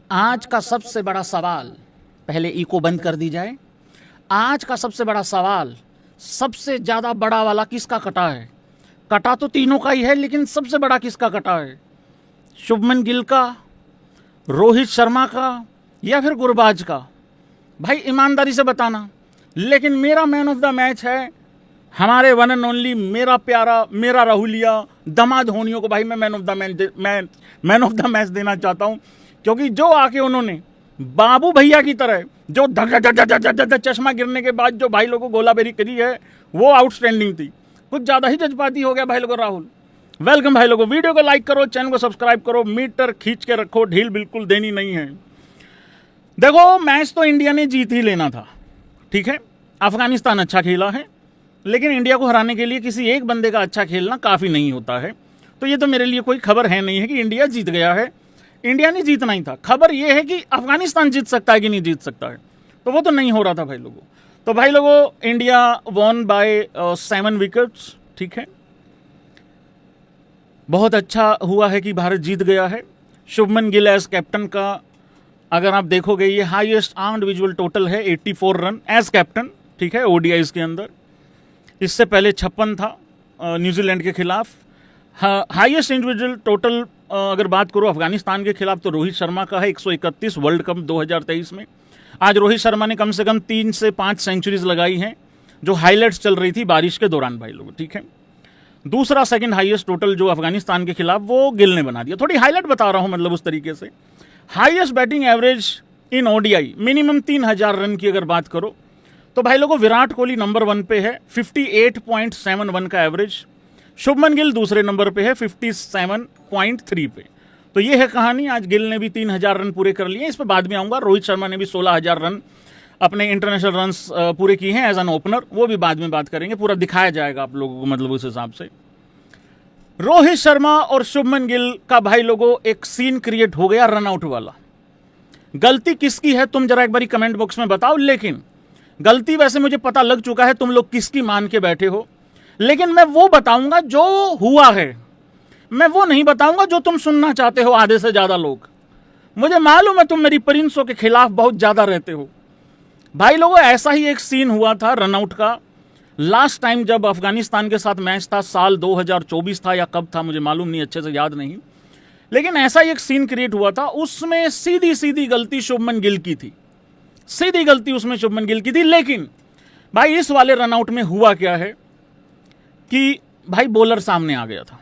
आज का सबसे बड़ा सवाल, पहले इको बंद कर दी जाए। आज का सबसे बड़ा सवाल, सबसे ज्यादा बड़ा वाला किसका कटा है? कटा तो तीनों का ही है, लेकिन सबसे बड़ा किसका कटा है? शुभमन गिल का, रोहित शर्मा का, या फिर गुरबाज का? भाई ईमानदारी से बताना। लेकिन मेरा मैन ऑफ द मैच है हमारे वन एंड ओनली, मेरा प्यारा, मेरा राहुलिया, दमाद होनियों को भाई मैं मैन ऑफ द मैच देना चाहता हूं। क्योंकि जो आके उन्होंने बाबू भैया की तरह जो धक धक धक धक धक धक चश्मा गिरने के बाद जो भाई लोगों को गोलाबारी करी है, वो आउटस्टैंडिंग थी। कुछ ज्यादा ही जज्बाती हो गया भाई लोगों। राहुल वेलकम भाई लोगों, वीडियो को लाइक करो, चैनल को सब्सक्राइब करो, मीटर खींच के रखो, ढील बिल्कुल देनी नहीं है। देखो, मैच तो इंडिया ने जीत ही लेना था, ठीक है। अफगानिस्तान अच्छा खेला है, लेकिन इंडिया को हराने के लिए किसी एक बंदे का अच्छा खेलना काफी नहीं होता है। तो ये तो मेरे लिए कोई खबर है नहीं है कि इंडिया जीत गया है। इंडिया ने जीतना ही था। खबर यह है कि अफगानिस्तान जीत सकता है कि नहीं जीत सकता है, तो वो तो नहीं हो रहा था भाई लोगों। तो भाई लोगों, इंडिया वॉन बाय 7 विकेट्स, ठीक है। बहुत अच्छा हुआ है कि भारत जीत गया है। शुभमन गिल एज कैप्टन का अगर आप देखोगे, ये हाईएस्ट आर्म्ड इंडिविजुअल टोटल है 84 रन एज कैप्टन, ठीक है, ओडीआईज के अंदर। इससे पहले 56 था न्यूजीलैंड के खिलाफ। हाईएस्ट इंडिविजुअल टोटल अगर बात करो अफगानिस्तान के खिलाफ, तो रोहित शर्मा का है 131 वर्ल्ड कप 2023 में। आज रोहित शर्मा ने कम से कम 3 से 5 सेंचुरीज लगाई हैं, जो हाईलाइट्स चल रही थी बारिश के दौरान भाई लोग, ठीक है। दूसरा सेकंड हाईएस्ट टोटल जो अफगानिस्तान के खिलाफ, वो गिल ने बना दिया। थोड़ी हाईलाइट बता रहा हूं, मतलब उस तरीके से। Highest batting average in ODI, minimum 3000 run की अगर बात करो, तो भाई लोगों विराट कोहली नंबर 1 पे है 58.71 का एवरेज। शुभमन गिल दूसरे नंबर पे है 57.3 पे। तो ये है कहानी। आज गिल ने भी 3000 रन पूरे कर लिए, इस पर बाद में आऊंगा। रोहित शर्मा ने भी 16000 रन अपने इंटरनेशनल रन्स पूरे किए हैं एज एन ओपनर, वो भी बाद में बात करेंगे, पूरा दिखाया जाएगा आप लोगों को, मतलब उस हिसाब से। रोहित शर्मा और शुभमन गिल का भाई लोगों एक सीन क्रिएट हो गया रनआउट वाला। गलती किसकी है तुम जरा एक बारी कमेंट बॉक्स में बताओ। लेकिन गलती वैसे मुझे पता लग चुका है तुम लोग किसकी मान के बैठे हो, लेकिन मैं वो बताऊंगा जो हुआ है। मैं वो नहीं बताऊंगा जो तुम सुनना चाहते हो आधे से ज्यादा लोग। मुझे मालूम है तुम मेरी प्रिंसों के खिलाफ बहुत ज्यादा रहते हो भाई लोगों। ऐसा ही एक सीन हुआ था रनआउट का लास्ट टाइम जब अफगानिस्तान के साथ मैच था, साल 2024 था या कब था मुझे मालूम नहीं, अच्छे से याद नहीं। लेकिन ऐसा ही एक सीन क्रिएट हुआ था, उसमें सीधी सीधी गलती शुभमन गिल की थी। सीधी गलती उसमें शुभमन गिल की थी। लेकिन भाई इस वाले रनआउट में हुआ क्या है कि भाई बॉलर सामने आ गया था।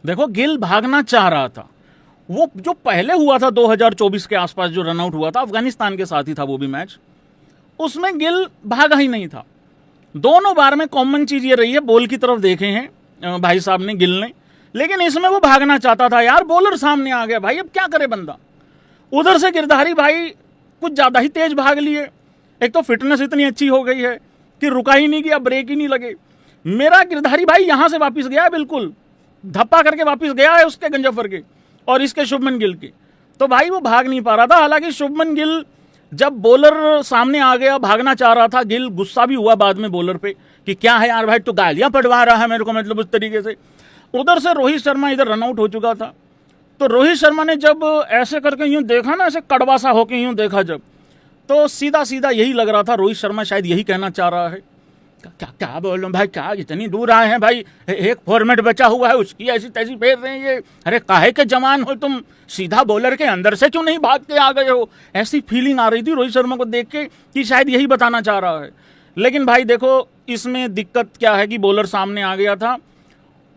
देखो, गिल भागना चाह रहा था। वो जो पहले हुआ था 2024 के आसपास जो रनआउट हुआ था, अफगानिस्तान के साथ ही था वो भी मैच, उसमें गिल भागा ही नहीं था। दोनों बार में कॉमन चीज ये रही है, बॉल की तरफ देखे हैं भाई साहब ने, गिल ने। लेकिन इसमें वो भागना चाहता था यार, बॉलर सामने आ गया भाई, अब क्या करे बंदा। उधर से गिरधारी भाई कुछ ज्यादा ही तेज भाग लिए। एक तो फिटनेस इतनी अच्छी हो गई है कि रुका ही नहीं गया, ब्रेक ही नहीं लगे। मेरा गिरधारी भाई यहां से वापिस गया है, बिल्कुल धप्पा करके वापिस गया है उसके गंजाफर के और इसके शुभमन गिल के। तो भाई वो भाग नहीं पा रहा था। हालांकि शुभमन गिल जब बॉलर सामने आ गया, भागना चाह रहा था, गिल गुस्सा भी हुआ बाद में बॉलर पे कि क्या है यार भाई, तो गालियां पड़वा रहा है मेरे को, मतलब उस तरीके से। उधर से रोहित शर्मा इधर रनआउट हो चुका था। तो रोहित शर्मा ने जब ऐसे करके यूं देखा ना, ऐसे कड़वा सा होकर यूं देखा जब, तो सीधा सीधा यही लग रहा था रोहित शर्मा शायद यही कहना चाह रहा है, क्या क्या बोल रहा हूं भाई, क्या इतनी दूर आए हैं भाई, एक फॉर्मेट बचा हुआ है उसकी ऐसी तैसी फेर रहे हैं ये, अरे काहे के जवान हो तुम, सीधा बॉलर के अंदर से क्यों नहीं भाग के आ गए हो। ऐसी फीलिंग आ रही थी रोहित शर्मा को देख के कि शायद यही बताना चाह रहा है। लेकिन भाई देखो, इसमें दिक्कत क्या है कि बॉलर सामने आ गया था।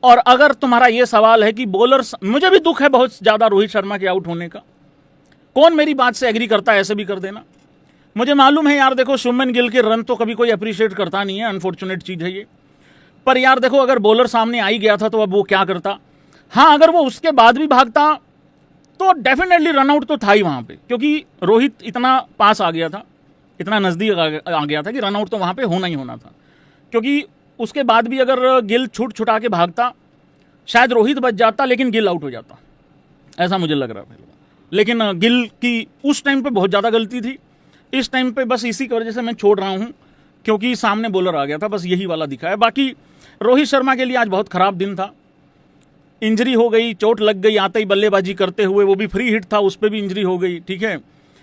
और अगर तुम्हारा ये सवाल है कि बॉलर, मुझे भी दुख है बहुत ज्यादा रोहित शर्मा के आउट होने का। कौन मेरी बात से एग्री करता है ऐसे भी कर देना। मुझे मालूम है यार, देखो शुभमन गिल के रन तो कभी कोई अप्रिशिएट करता नहीं है, अनफॉर्चुनेट चीज है ये। पर यार देखो, अगर बॉलर सामने आ ही गया था तो अब वो क्या करता। हाँ, अगर वो उसके बाद भी भागता तो डेफिनेटली रनआउट तो था ही वहां पे, क्योंकि रोहित इतना पास आ गया था, इतना नजदीक आ गया था कि रनआउट तो वहां पे होना ही होना था। क्योंकि उसके बाद भी अगर गिल छुटा के भागता, शायद रोहित बच जाता, लेकिन गिल आउट हो जाता, ऐसा मुझे लग रहा है। लेकिन गिल की उस टाइम पे बहुत ज्यादा गलती थी। इस टाइम पे बस इसी की वजह से मैं छोड़ रहा हूं, क्योंकि सामने बॉलर आ गया था, बस यही वाला दिखा है। बाकी रोहित शर्मा के लिए आज बहुत खराब दिन था। इंजरी हो गई, चोट लग गई आते ही बल्लेबाजी करते हुए, वो भी फ्री हिट था, उस पर भी इंजरी हो गई, ठीक है।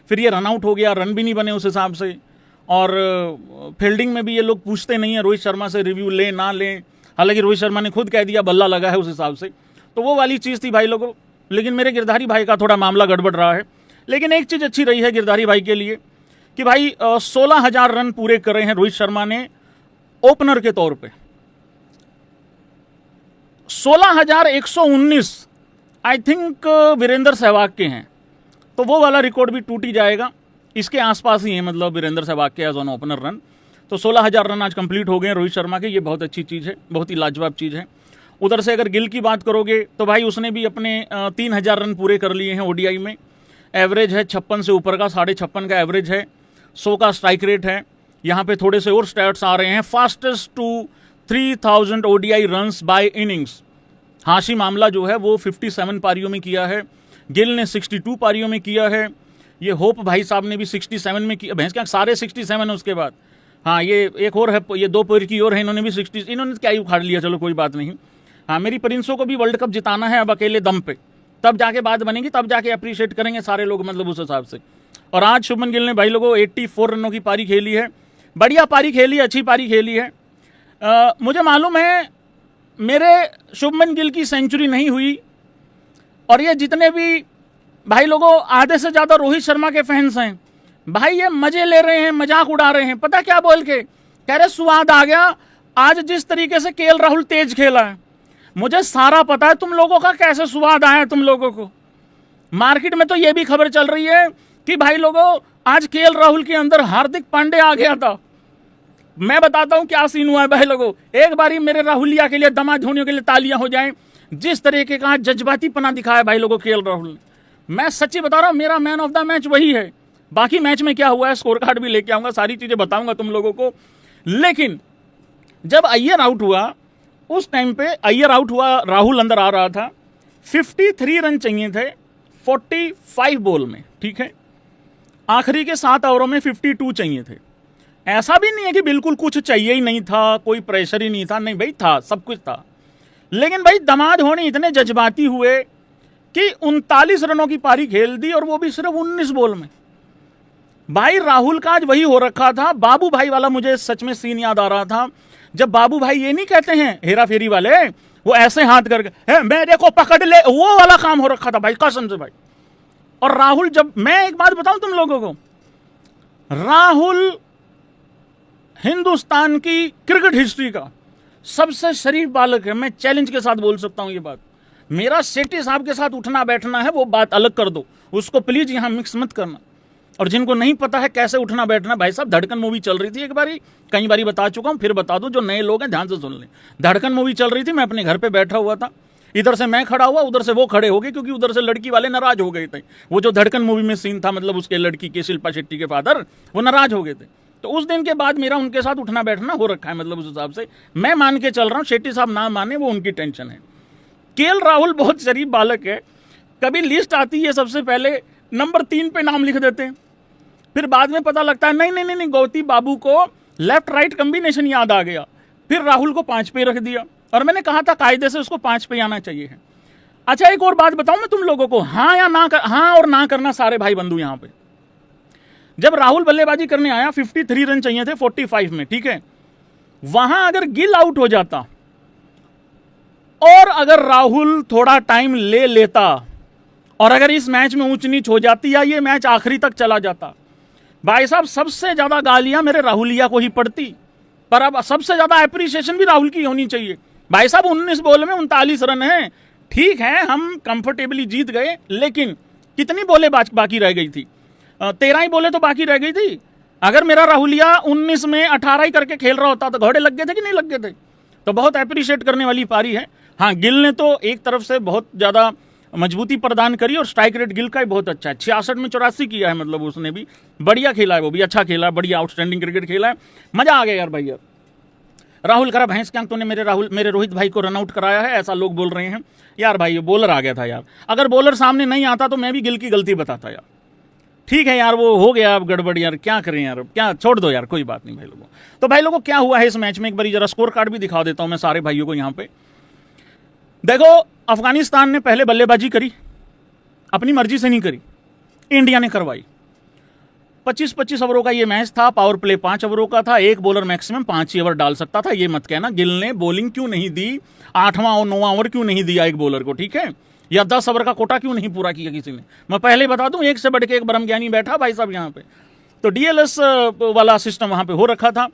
फिर ये रन आउट हो गया, रन भी नहीं बने उस हिसाब से, और फील्डिंग में भी ये लोग पूछते नहीं है रोहित शर्मा से रिव्यू ले ना ले, हालांकि रोहित शर्मा ने खुद कह दिया बल्ला लगा है उस हिसाब से, तो वो वाली चीज़ थी भाई लोगों। लेकिन मेरे गिरधारी भाई का थोड़ा मामला गड़बड़ रहा है। लेकिन एक चीज़ अच्छी रही है गिरधारी भाई के लिए कि भाई 16,000 रन पूरे कर रहे हैं रोहित शर्मा ने ओपनर के तौर पे। 16,119 आई थिंक वीरेंद्र सहवाग के हैं, तो वो वाला रिकॉर्ड भी टूट ही जाएगा, इसके आसपास ही है मतलब वीरेंद्र सहवाग के एज ऑन ओपनर रन। तो 16,000 रन आज कंप्लीट हो गए रोहित शर्मा के, ये बहुत अच्छी चीज़ है, बहुत ही लाजवाब चीज़ है। उधर से अगर गिल की बात करोगे तो भाई उसने भी अपने 3,000 रन पूरे कर लिए हैं ओडीआई में। एवरेज है 56 से ऊपर का, 56.5 का एवरेज है, 100 का स्ट्राइक रेट है। यहाँ पे थोड़े से और स्टैट्स आ रहे हैं, fastest to 3,000 ODI runs by innings. Hashim Amla जो है वो 57 पारियों में किया है, गिल ने 62 पारियों में किया है, ये होप भाई साहब ने भी 67 में किया, भैंस क्या सारे 67 है उसके बाद। हाँ ये एक और है, ये 2 पैर की और है, इन्होंने भी 60, इन्होंने क्या ही उखाड़ लिया, चलो कोई बात नहीं। हाँ मेरी प्रिंसों को भी वर्ल्ड कप जिताना है अब अकेले दम पे, तब जाके बात बनेगी, तब जाके अप्रिशिएट करेंगे सारे लोग मतलब उस हिसाब से। और आज शुभमन गिल ने भाई लोगों 84 रनों की पारी खेली है, बढ़िया पारी खेली है, अच्छी पारी खेली है। मुझे मालूम है मेरे शुभमन गिल की सेंचुरी नहीं हुई, और ये जितने भी भाई लोगों आधे से ज़्यादा रोहित शर्मा के फैंस हैं भाई, ये मजे ले रहे हैं, मजाक उड़ा रहे हैं, पता क्या बोल के कह रहे स्वाद आ गया आज जिस तरीके से केएल राहुल तेज खेला है। मुझे सारा पता है तुम लोगों का कैसे स्वाद आया तुम लोगों को। मार्केट में तो ये भी खबर चल रही है कि भाई लोगों आज केएल राहुल के अंदर हार्दिक पांडे आ गया था। मैं बताता हूं क्या सीन हुआ है भाई लोगों, एक बारी मेरे राहुलिया के लिए, दामाद धोनियों के लिए तालियां हो जाएं, जिस तरीके का जज्बाती पना दिखाया भाई लोगों केएल राहुल ने। मैं सच्ची बता रहा हूं, मेरा मैन ऑफ द मैच वही है। बाकी मैच में क्या हुआ है स्कोर कार्ड भी लेके आऊंगा, सारी चीजें बताऊंगा तुम लोगों को। लेकिन जब अय्यर आउट हुआ उस टाइम पे, अय्यर आउट हुआ, राहुल अंदर आ रहा था, 53 रन चाहिए थे 45 बॉल में, ठीक है। आखिरी के 7 ओवरों में 52 चाहिए थे। ऐसा भी नहीं है कि बिल्कुल कुछ चाहिए ही नहीं था, कोई प्रेशर ही नहीं था, नहीं भाई था, सब कुछ था। लेकिन भाई दामाद धोनी इतने जज्बाती हुए कि 39 रनों की पारी खेल दी, और वो भी सिर्फ 19 बॉल में। भाई राहुल का आज वही हो रखा था, बाबू भाई वाला मुझे सच में सीन याद आ रहा था, जब बाबू भाई ये नहीं कहते हैं हेरा फेरी वाले, वो ऐसे हाथ करके मेरे को पकड़ ले, वो वाला काम हो रखा था भाई कसम से भाई। और राहुल, जब मैं एक बात बताऊं तुम लोगों को, राहुल हिंदुस्तान की क्रिकेट हिस्ट्री का सबसे शरीफ बालक है, मैं चैलेंज के साथ बोल सकता हूं ये बात। मेरा सेठी साहब के साथ उठना बैठना है, वो बात अलग कर दो, उसको प्लीज यहां मिक्स मत करना। और जिनको नहीं पता है कैसे उठना बैठना, भाई साहब धड़कन मूवी चल रही थी एक बारी, कई बारी बता चुका हूं, फिर बता दूं, जो नए लोग हैं ध्यान से सुन लें। धड़कन मूवी चल रही थी, मैं अपने घर पे बैठा हुआ था, इधर से मैं खड़ा हुआ, उधर से वो खड़े हो गए, क्योंकि उधर से लड़की वाले नाराज हो गए थे। वो जो धड़कन मूवी में सीन था, मतलब उसके लड़की के, शिल्पा शेट्टी के फादर, वो नाराज हो गए थे। तो उस दिन के बाद मेरा उनके साथ उठना बैठना हो रखा है, मतलब उस हिसाब से मैं मान के चल रहा हूं। शेट्टी साहब ना माने वो उनकी टेंशन है। केएल राहुल बहुत शरीफ बालक है, कभी लिस्ट आती है सबसे पहले नंबर 3 पे नाम लिख देते हैं, फिर बाद में पता लगता है नहीं नहीं नहीं, नहीं गौती बाबू को लेफ्ट राइट कॉम्बिनेशन याद आ गया, फिर राहुल को 5 पे रख दिया। और मैंने कहा था कायदे से उसको 5 पे आना चाहिए है। अच्छा एक और बात बताऊं मैं तुम लोगों को, हाँ या ना हाँ और ना करना सारे भाई बंधु। यहां पे जब राहुल बल्लेबाजी करने आया 53 रन चाहिए थे 45 में, ठीक है। वहां अगर गिल आउट हो जाता और अगर राहुल थोड़ा टाइम ले लेता, और अगर इस मैच में ऊंच नीच हो जाती या ये मैच आखिरी तक चला जाता, भाई साहब सबसे ज्यादा गालियां मेरे राहुलिया को ही पड़ती, पर अब सबसे ज्यादा एप्रिसिएशन भी राहुल की होनी चाहिए। भाई साहब 19 बॉल में 39 रन हैं, ठीक है हम कंफर्टेबली जीत गए, लेकिन कितनी बॉलें बाकी रह गई थी? 13 ही बॉलें तो बाकी रह गई थी। अगर मेरा राहुलिया 19 में 18 ही करके खेल रहा होता तो घोड़े लग गए थे कि नहीं लग गए थे? तो बहुत एप्रिशिएट करने वाली पारी है। हाँ गिल ने तो एक तरफ से बहुत ज्यादा मजबूती प्रदान करी, और स्ट्राइक रेट गिल का ही बहुत अच्छा है, 66 में 84 किया है, मतलब उसने भी बढ़िया खेला है, वो भी अच्छा खेला है, बढ़िया आउटस्टैंडिंग क्रिकेट खेला है, मजा आ गया यार भाई। यार राहुल करा भैंस क्या तूने मेरे रोहित भाई को रनआउट कराया है, ऐसा लोग बोल रहे हैं। यार भाई ये बॉलर आ गया था यार, अगर बॉलर सामने नहीं आता तो मैं भी गिल की गलती बताता यार। ठीक है यार वो हो गया अब गड़बड़, यार क्या करें यार, क्या छोड़ दो यार, कोई बात नहीं भाई लोगों। तो भाई लोगों क्या हुआ है इस मैच में, एक बार जरा स्कोर कार्ड भी दिखा देता हूं मैं सारे भाइयों को यहाँ पे। देखो, अफगानिस्तान ने पहले बल्लेबाजी करी, अपनी मर्जी से नहीं करी, इंडिया ने करवाई। 25-25 ओवरों का ये मैच था, पावर प्ले 5 ओवरों का था, एक बॉलर मैक्सिमम 5 ही ओवर डाल सकता था। ये मत कहना गिल ने बॉलिंग क्यों नहीं दी, 8वां और 9वां ओवर क्यों नहीं दिया एक बॉलर को, ठीक है, या 10 ओवर का कोटा क्यों नहीं पूरा किया किसी ने। मैं पहले बता दूं, एक से बढ़ के एक ब्रह्मज्ञानी बैठा भाई साहब यहाँ पे, तो डीएलएस वाला सिस्टम वहां पे हो रखा था।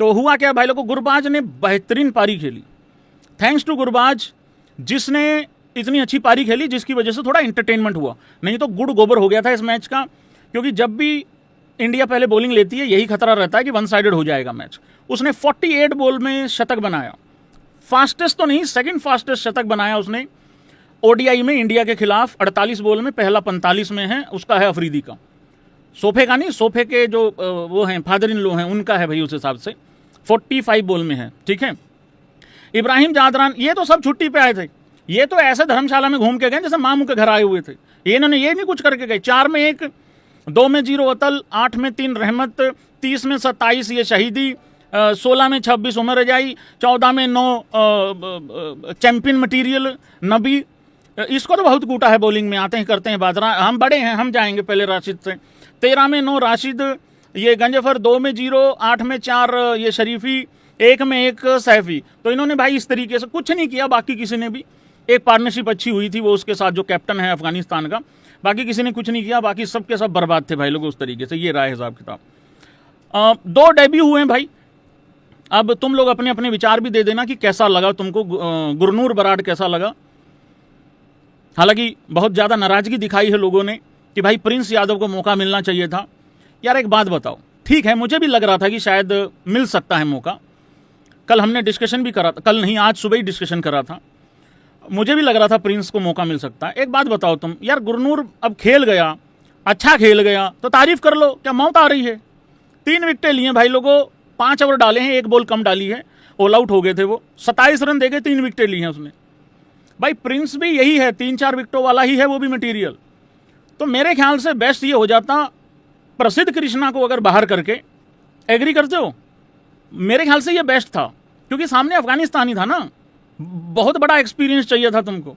तो हुआ क्या भाई लोगों, गुरबाज ने बेहतरीन पारी खेली, थैंक्स टू गुरबाज, जिसने इतनी अच्छी पारी खेली जिसकी वजह से थोड़ा एंटरटेनमेंट हुआ, नहीं तो गुड़ गोबर हो गया था इस मैच का। क्योंकि जब भी इंडिया पहले बॉलिंग लेती है यही खतरा रहता है कि वन साइडेड हो जाएगा मैच। उसने 48 बॉल में शतक बनाया, फास्टेस्ट तो नहीं, सेकंड फास्टेस्ट शतक बनाया उसने ओडीआई में इंडिया के खिलाफ। 48 बॉल में, पहला 45 में है, उसका है अफरीदी का, सोफे का नहीं, सोफे के जो वो हैं फादर इन लो हैं उनका है भाई, उस हिसाब से 45 बॉल में है, ठीक है। इब्राहिम जादरान, ये तो सब छुट्टी पे आए थे, ये तो ऐसे धर्मशाला में घूम के गए जैसे मामू के घर आए हुए थे। ये इन्होंने ये नहीं कुछ करके गए। 4 में 1, 2 में 0 अतल, 8 में 3 रहमत, 30 में 27 ये शहीदी, 16 में 26 उमर रजाई, 14 में 9 चैंपियन मटीरियल नबी। इसको तो बहुत कूटा है बॉलिंग में, आते हैं करते हैं बाजरा, हम बड़े हैं, हम जाएंगे पहले राशिद से। 13 में 9 राशिद, ये गंजफर, 2 में 0, 8 में 4 ये शरीफी, 1 में 1 सैफी। तो इन्होंने भाई इस तरीके से कुछ नहीं किया, बाकी किसी ने भी। एक पार्टनरशिप अच्छी हुई थी वो उसके साथ जो कैप्टन है अफगानिस्तान का, बाकी किसी ने कुछ नहीं किया, बाकी सब के सब बर्बाद थे भाई लोग उस तरीके से। ये रहा हिसाब किताब। 2 डेब्यू हुए हैं भाई, अब तुम लोग अपने अपने विचार भी दे देना कि कैसा लगा तुमको, गुरनूर बराड़ कैसा लगा। हालांकि बहुत ज़्यादा नाराजगी दिखाई है लोगों ने कि भाई प्रिंस यादव को मौका मिलना चाहिए था। यार एक बात बताओ, ठीक है मुझे भी लग रहा था कि शायद मिल सकता है मौका, कल हमने डिस्कशन भी करा था, कल नहीं आज सुबह ही डिस्कशन करा था, मुझे भी लग रहा था प्रिंस को मौका मिल सकता है। एक बात बताओ तुम, यार गुरनूर अब खेल गया, अच्छा खेल गया तो तारीफ कर लो, क्या मौत आ रही है। 3 विकेटें लिए भाई लोगों, 5 ओवर डाले हैं, 1 बॉल कम डाली है, ऑल आउट हो गए थे वो, 27 रन देके 3 विकेटें ली हैं उसने। भाई प्रिंस भी यही है, 3-4 विकेटों वाला ही है, वो भी मटीरियल। तो मेरे ख्याल से बेस्ट ये हो जाता प्रसिद्ध कृष्णा को अगर बाहर करके, एग्री करते हो? मेरे ख्याल से ये बेस्ट था, क्योंकि सामने अफगानिस्तानी था ना, बहुत बड़ा एक्सपीरियंस चाहिए था तुमको।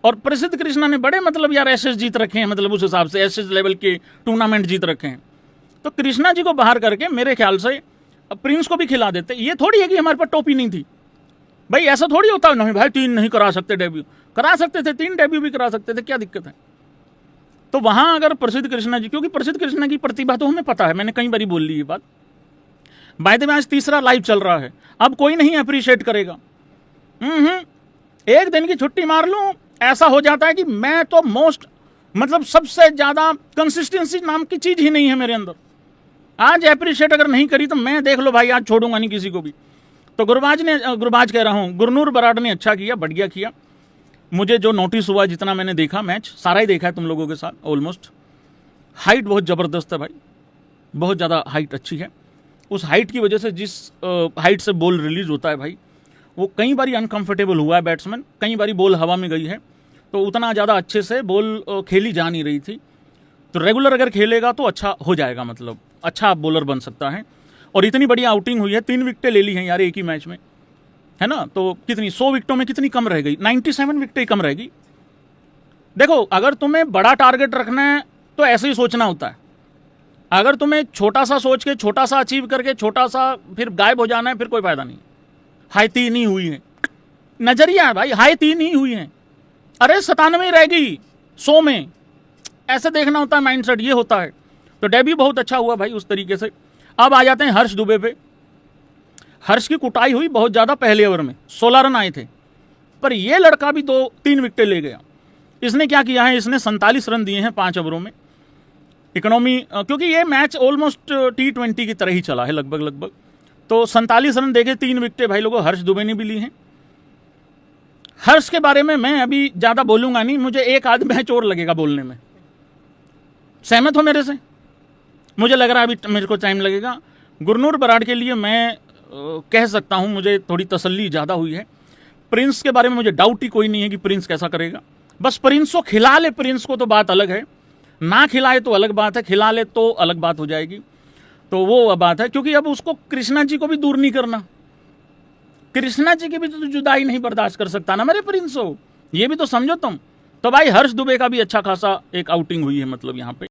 और प्रसिद्ध कृष्णा ने बड़े मतलब यार एशेज जीत रखे हैं, मतलब उस हिसाब से एशेज लेवल के टूर्नामेंट जीत रखे हैं। तो कृष्णा जी को बाहर करके मेरे ख्याल से प्रिंस को भी खिला देते। ये थोड़ी है कि हमारे पास टोपी नहीं थी भाई, ऐसा थोड़ी होता है। नहीं भाई 3 नहीं करा सकते डेब्यू, करा सकते थे, 3 डेब्यू भी करा सकते थे, क्या दिक्कत है। तो वहां अगर प्रसिद्ध कृष्णा जी, क्योंकि प्रसिद्ध कृष्णा की प्रतिभा तो हमें पता है, मैंने कई बार बोल ली ये बात। बाय द वे आज 3रा लाइव चल रहा है, अब कोई नहीं अप्रिशिएट करेगा। एक दिन की छुट्टी मार लूं, ऐसा हो जाता है कि मैं तो मोस्ट मतलब सबसे ज्यादा कंसिस्टेंसी नाम की चीज ही नहीं है मेरे अंदर। आज अप्रिशिएट अगर नहीं करी तो मैं देख लो भाई, आज छोड़ूंगा नहीं किसी को भी। तो गुरबाज कह रहा हूं, गुरनूर बराड़ ने अच्छा किया, बढ़िया किया। मुझे जो नोटिस हुआ, जितना मैंने देखा मैच, सारा ही देखा है तुम लोगों के साथ ऑलमोस्ट। हाइट बहुत ज़बरदस्त है भाई, बहुत ज़्यादा हाइट अच्छी है। उस हाइट की वजह से जिस हाइट से बॉल रिलीज होता है भाई, वो कई बार अनकंफर्टेबल हुआ है बैट्समैन, कई बार बॉल हवा में गई है, तो उतना ज़्यादा अच्छे से बॉल खेली जा नहीं रही थी। तो रेगुलर अगर खेलेगा तो अच्छा हो जाएगा, मतलब अच्छा बॉलर बन सकता है। और इतनी बड़ी आउटिंग हुई है, 3 विकेटें ले ली हैं यार एक ही मैच में, है ना। तो कितनी 100 विकेटों में कितनी कम रह गई, 97 विकेटें कम रहेगी। देखो अगर तुम्हें बड़ा टारगेट रखना है तो ऐसे ही सोचना होता है। अगर तुम्हें छोटा सा सोच के छोटा सा अचीव करके छोटा सा फिर गायब हो जाना है, फिर कोई फायदा नहीं। हाई 3 ही हुई है, नजरिया है भाई, हाई 3 ही हुई है। अरे 97 रहेगी 100 में, ऐसे देखना होता है, माइंडसेट ये होता है। तो डेब्यू बहुत अच्छा हुआ भाई उस तरीके से। अब आ जाते हैं हर्ष दुबे पे। हर्ष की कुटाई हुई बहुत ज़्यादा, पहले ओवर में 16 रन आए थे, पर ये लड़का भी 2-3 विकेटें ले गया। इसने क्या किया है, इसने 47 रन दिए हैं 5 ओवरों में। इकोनॉमी, क्योंकि ये मैच ऑलमोस्ट T20 की तरह ही चला है लगभग, तो 47 रन देके 3 विकेटें भाई लोगों हर्ष दुबे ने भी ली हैं। हर्ष के बारे में मैं अभी ज़्यादा बोलूँगा नहीं, मुझे एक आध मैच और लगेगा बोलने में। सहमत हो मेरे से? मुझे लग रहा है अभी मेरे को टाइम लगेगा। गुरनूर बराड़ के लिए मैं कह सकता हूं, मुझे थोड़ी तसल्ली ज़्यादा हुई है। प्रिंस के बारे में मुझे डाउट ही कोई नहीं है कि प्रिंस कैसा करेगा। बस प्रिंस को खिला ले, प्रिंस को तो बात अलग है, ना खिलाए तो अलग बात है, खिला ले तो अलग बात हो जाएगी। तो वो बात है, क्योंकि अब उसको कृष्णा जी को भी दूर नहीं करना। कृष्णा जी की भी तो जुदाई नहीं बर्दाश्त कर सकता ना मेरे प्रिंसो, ये भी तो समझो तुम। तो भाई हर्ष दुबे का भी अच्छा खासा एक आउटिंग हुई है मतलब यहाँ पे।